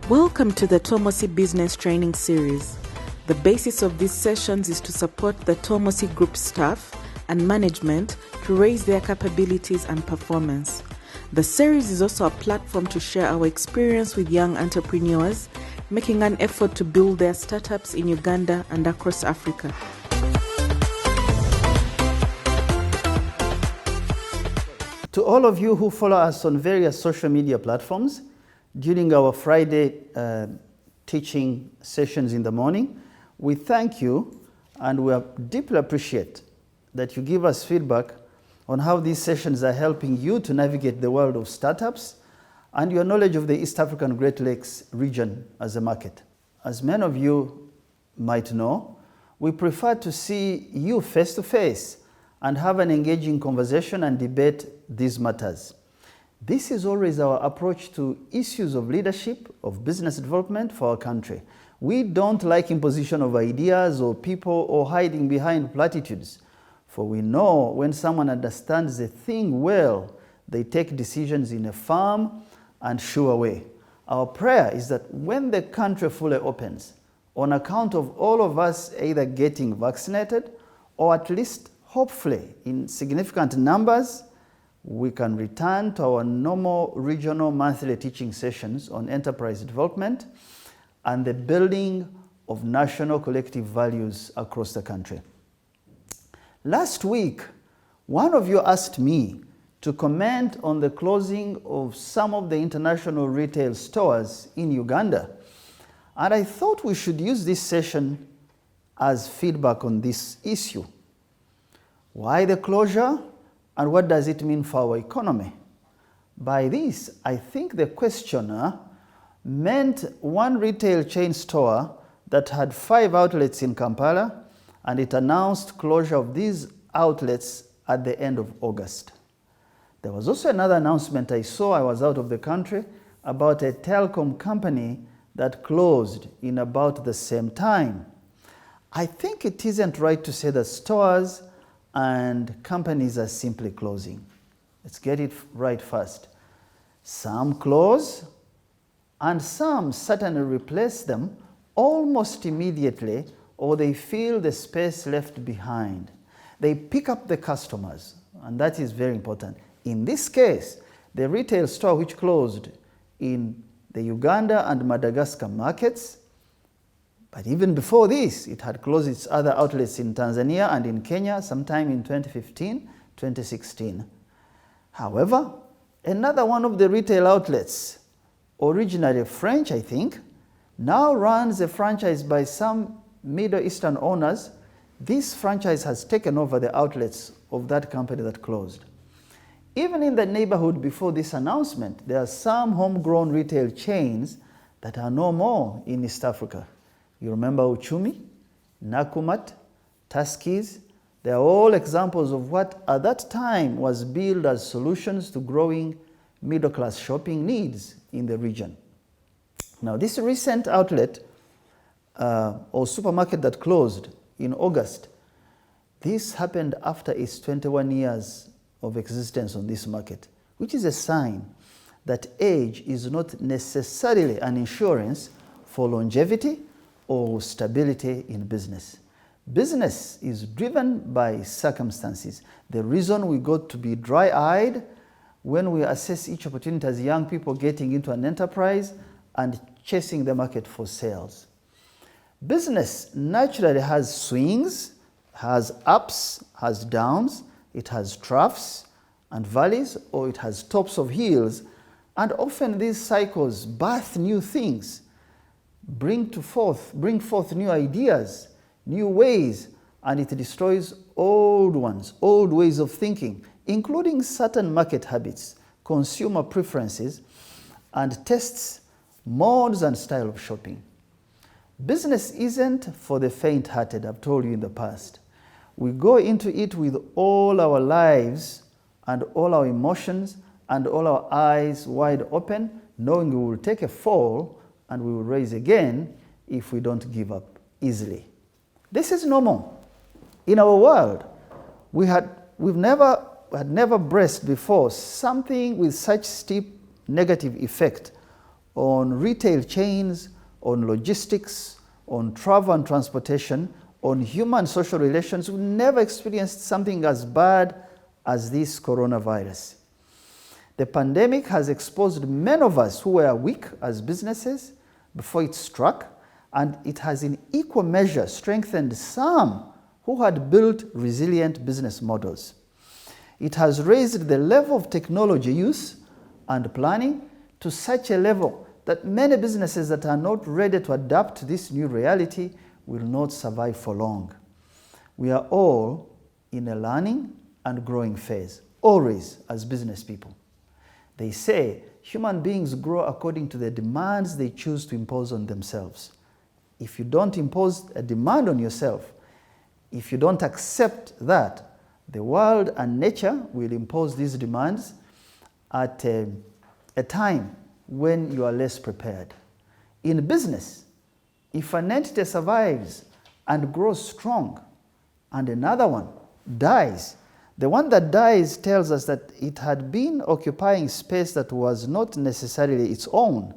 Welcome to the Tomosi Business Training Series. The basis of these sessions is to support the Tomosi Group staff and management to raise their capabilities and performance. The series is also a platform to share our experience with young entrepreneurs making an effort to build their startups in Uganda and across Africa. To all of you who follow us on various social media platforms, during our Friday teaching sessions in the morning, we thank you and we deeply appreciate that you give us feedback on how these sessions are helping you to navigate the world of startups and your knowledge of the East African Great Lakes region as a market. As many of you might know, we prefer to see you face to face and have an engaging conversation and debate these matters. This is always our approach to issues of leadership, of business development for our country. We don't like imposition of ideas or people or hiding behind platitudes. For we know when someone understands the thing well, they take decisions in a firm and sure way. Our prayer is that when the country fully opens, on account of all of us either getting vaccinated or at least hopefully in significant numbers, we can return to our normal regional monthly teaching sessions on enterprise development and the building of national collective values across the country. Last week, one of you asked me to comment on the closing of some of the international retail stores in Uganda, and I thought we should use this session as feedback on this issue. Why the closure? And what does it mean for our economy? By this, I think the questioner meant one retail chain store that had 5 outlets in Kampala, and it announced closure of these outlets at the end of August. There was also another announcement I saw, I was out of the country, about a telecom company that closed in about the same time. I think it isn't right to say that stores and companies are simply closing. Let's get it right first. Some close, and some certainly replace them almost immediately, or they fill the space left behind. They pick up the customers, and that is very important. In this case, the retail store which closed in the Uganda and Madagascar markets, but even before this, it had closed its other outlets in Tanzania and in Kenya sometime in 2015, 2016. However, another one of the retail outlets, originally French, I think, now runs a franchise by some Middle Eastern owners. This franchise has taken over the outlets of that company that closed. Even in the neighborhood before this announcement, there are some homegrown retail chains that are no more in East Africa. You remember Uchumi, Nakumat, Tuskies. They are all examples of what at that time was billed as solutions to growing middle-class shopping needs in the region. Now, this recent outlet or supermarket that closed in August, this happened after its 21 years of existence on this market, which is a sign that age is not necessarily an insurance for longevity or stability in business. Business is driven by circumstances. The reason we got to be dry-eyed when we assess each opportunity as young people getting into an enterprise and chasing the market for sales. Business naturally has swings, has ups, has downs, it has troughs and valleys, or it has tops of hills, and often these cycles birth new things, bring forth new ideas, new ways, and it destroys old ones, old ways of thinking, including certain market habits, consumer preferences, and tastes, modes, and style of shopping. Business isn't for the faint-hearted, I've told you in the past. We go into it with all our lives and all our emotions and all our eyes wide open, knowing we will take a fall and we will rise again if we don't give up easily. This is normal. In our world, we had never braced before something with such steep negative effect on retail chains, on logistics, on travel and transportation, on human social relations, we never experienced something as bad as this coronavirus. The pandemic has exposed many of us who were weak as businesses before it struck, and it has in equal measure strengthened some who had built resilient business models. It has raised the level of technology use and planning to such a level that many businesses that are not ready to adapt to this new reality will not survive for long. We are all in a learning and growing phase, always as business people. They say human beings grow according to the demands they choose to impose on themselves. If you don't impose a demand on yourself, if you don't accept that, the world and nature will impose these demands at a time when you are less prepared. In business, if an entity survives and grows strong and another one dies, the one that dies tells us that it had been occupying space that was not necessarily its own.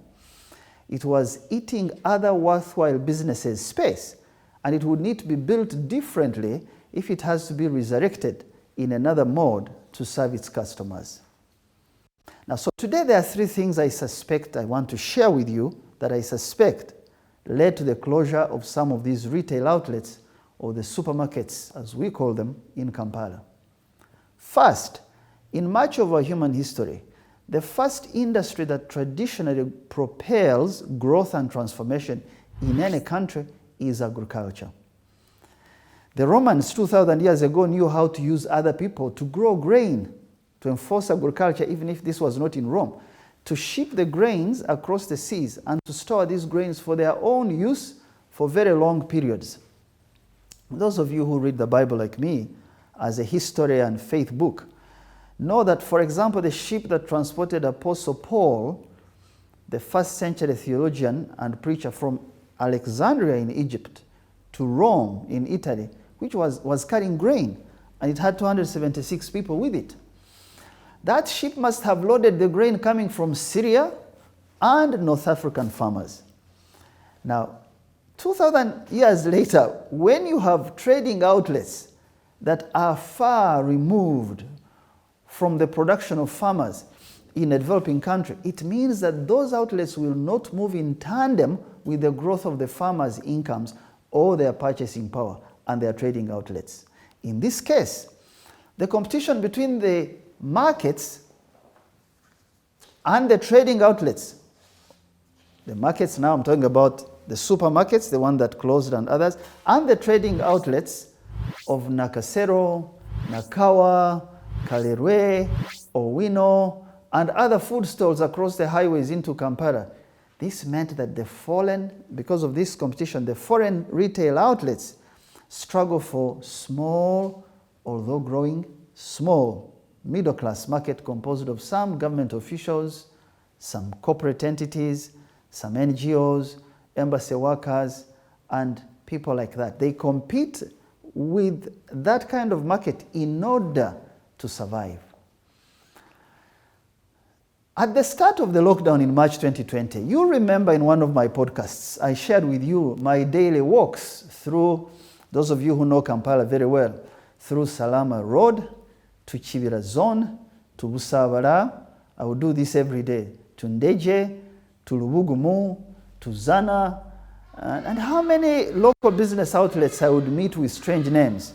It was eating other worthwhile businesses' space, and it would need to be built differently if it has to be resurrected in another mode to serve its customers. Now, so today there are three things I suspect I want to share with you that I suspect led to the closure of some of these retail outlets, or the supermarkets as we call them, in Kampala. First, in much of our human history, the first industry that traditionally propels growth and transformation in any country is agriculture. The Romans 2,000 years ago knew how to use other people to grow grain, to enforce agriculture, even if this was not in Rome, to ship the grains across the seas and to store these grains for their own use for very long periods. Those of you who read the Bible like me, as a history and faith book, know that, for example, the ship that transported Apostle Paul, the first century theologian and preacher, from Alexandria in Egypt to Rome in Italy, which was carrying grain, and it had 276 people with it. That ship must have loaded the grain coming from Syria and North African farmers. Now, 2,000 years later, when you have trading outlets that are far removed from the production of farmers in a developing country, it means that those outlets will not move in tandem with the growth of the farmers' incomes or their purchasing power and their trading outlets. In this case, the competition between the markets and the trading outlets, the markets now, I'm talking about the supermarkets, the one that closed and others, and the trading outlets of Nakasero, Nakawa, Kalerwe, Owino, and other food stalls across the highways into Kampala. This meant that because of this competition, the foreign retail outlets struggle for small, although growing, small, middle-class market composed of some government officials, some corporate entities, some NGOs, embassy workers, and people like that. They compete with that kind of market in order to survive. At the start of the lockdown in March 2020, you remember in one of my podcasts, I shared with you my daily walks through, those of you who know Kampala very well, through Salama Road, to Chibira Zone, to Busabala. I would do this every day. To Ndeje, to Lubugumu, to Zana, and how many local business outlets I would meet with strange names.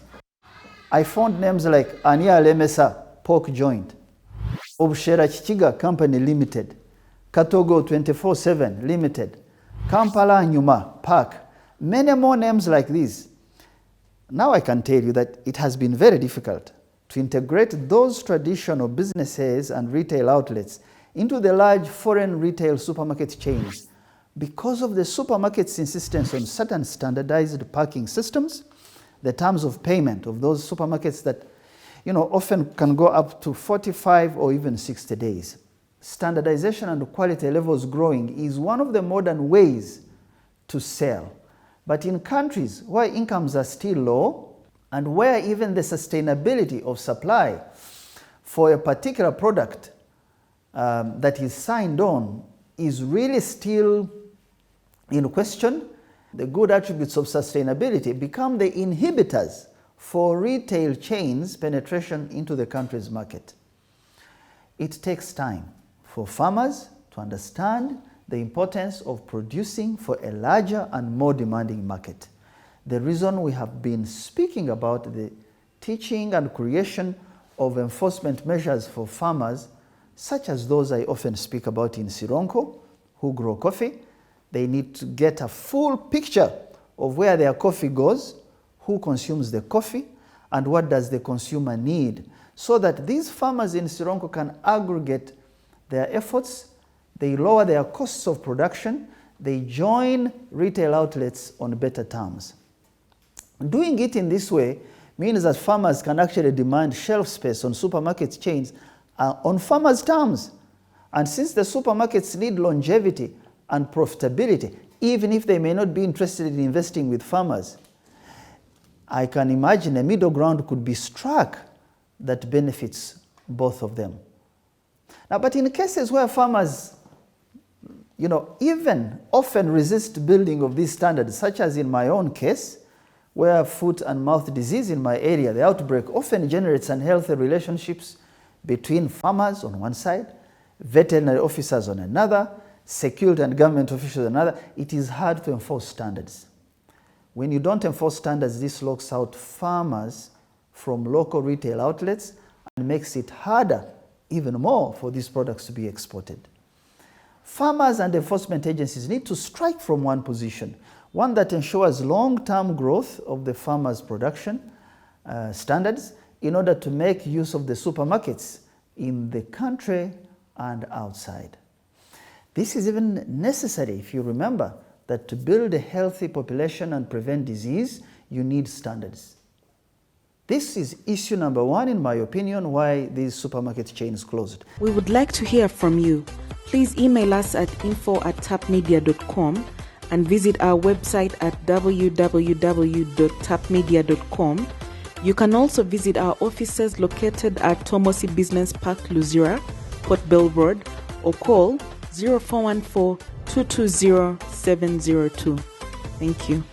I found names like Ania Lemesa Pork Joint, Obushera Chichiga Company Limited, Katogo 24/7 Limited, Kampala Nyuma Park, many more names like these. Now I can tell you that it has been very difficult to integrate those traditional businesses and retail outlets into the large foreign retail supermarket chains because of the supermarket's insistence on certain standardized parking systems, the terms of payment of those supermarkets that often can go up to 45 or even 60 days. Standardization and quality levels growing is one of the modern ways to sell. But in countries where incomes are still low and where even the sustainability of supply for a particular product that is signed on is really still in question, the good attributes of sustainability become the inhibitors for retail chains' penetration into the country's market. It takes time for farmers to understand the importance of producing for a larger and more demanding market. The reason we have been speaking about the teaching and creation of enforcement measures for farmers, such as those I often speak about in Sironko, who grow coffee, they need to get a full picture of where their coffee goes, who consumes the coffee, and what does the consumer need, so that these farmers in Sironko can aggregate their efforts, they lower their costs of production, they join retail outlets on better terms. Doing it in this way means that farmers can actually demand shelf space on supermarket chains on farmers' terms. And since the supermarkets need longevity and profitability, even if they may not be interested in investing with farmers, I can imagine a middle ground could be struck that benefits both of them. Now, but in cases where farmers, even often resist building of these standards, such as in my own case, where foot and mouth disease in my area, the outbreak often generates unhealthy relationships between farmers on one side, veterinary officers on another, security and government officials on another. It is hard to enforce standards. When you don't enforce standards, this locks out farmers from local retail outlets and makes it harder, even more, for these products to be exported. Farmers and enforcement agencies need to strike from one position, one that ensures long-term growth of the farmers' production standards in order to make use of the supermarkets in the country and outside. This is even necessary if you remember that to build a healthy population and prevent disease, you need standards. This is issue number one, in my opinion, why these supermarket chains closed. We would like to hear from you. Please email us at info@tapmedia.com and visit our website at www.tapmedia.com. You can also visit our offices located at Tomosi Business Park, Luzira, Port Bell Road, or call 0414 220 702. Thank you.